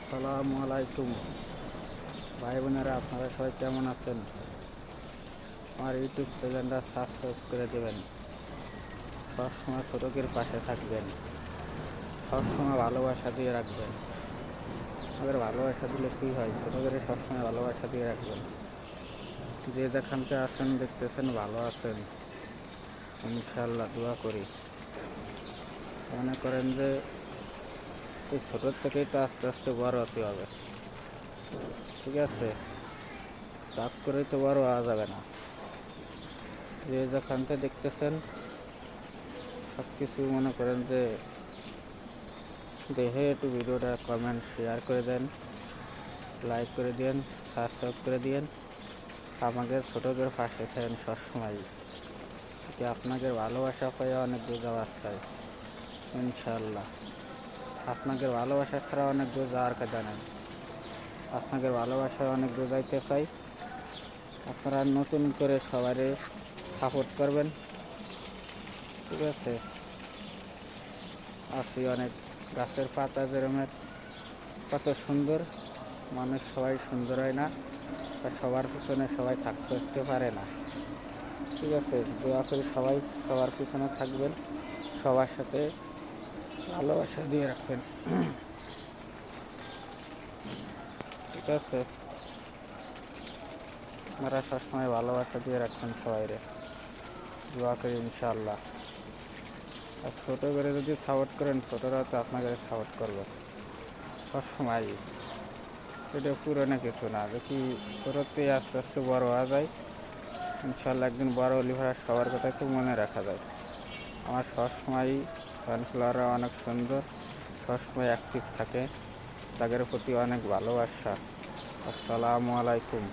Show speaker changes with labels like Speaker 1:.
Speaker 1: আসসালামু আলাইকুম ভাই বোনেরা, আপনারা সবাই কেমন আছেন? আমার ইউটিউব চ্যানেলটা সাবস্ক্রাইব করে দেবেন। সবসময় ছোটকের পাশে থাকবেন, সবসময় ভালোবাসা দিয়ে রাখবেন। আমাদের ভালোবাসা দিলে কী হয়, ছোটদের সবসময় ভালোবাসা দিয়ে রাখবেন। যে যেখানতে আছেন দেখতেছেন ভালো আছেন, ইনশাল্লাহ দোয়া করি। মনে করেন যে এই ছোটোর থেকেই তো আস্তে আস্তে বড় হতে হবে, ঠিক আছে? তাপ করেই তো বড় হওয়া যাবে না। যে যেখানতে দেখতেছেন সব কিছু মনে করেন যে দেখে একটু ভিডিওটা কমেন্ট শেয়ার করে দেন, লাইক করে দিন, সাবস্ক্রাইব করে দিন। আমাদের ছোটদের পাশে থাকেন সবসময়। আপনাদের ভালোবাসা পেয়ে অনেক দূর যাওয়ার চাই, ইনশাল্লাহ। আপনাদের ভালোবাসা ছাড়া অনেক দূর যাওয়ার কথা নেই। আপনাদের ভালোবাসায় অনেক দূর যাইতে চাই। আপনারা নতুন করে সবাই সাপোর্ট করবেন, ঠিক আছে? আছি অনেক গাছের পাতা যেরমের কত সুন্দর, মানুষ সবাই সুন্দর হয় না, বা সবার পিছনে সবাই থাকতে পারে না, ঠিক আছে? দোয়া করি সবাই সবার পিছনে থাকবেন, সবার সাথে ভালোবাসা দিয়ে রাখবেন, ঠিক আছে? আপনারা সবসময় ভালোবাসা দিয়ে রাখবেন সবাইরে, দোয়া করি ইনশাআল্লাহ। আর ছোটো করে যদি সাপোর্ট করেন, ছোটরা তো আপনাকে সাপোর্ট করবে সবসময়। এটা পুরনো কিছু না, দেখি ছোটোতে আস্তে আস্তে বড় হওয়া যায়। ইনশাল্লাহ একদিন বড় হলে সবার কথা তো মনে রাখা যায়। আমার সবসময় সানফ্লাওয়াররা অনেক সুন্দর, সবসময় অ্যাক্টিভ থাকে, তাদের প্রতি অনেক ভালোবাসা। আসসালামু আলাইকুম।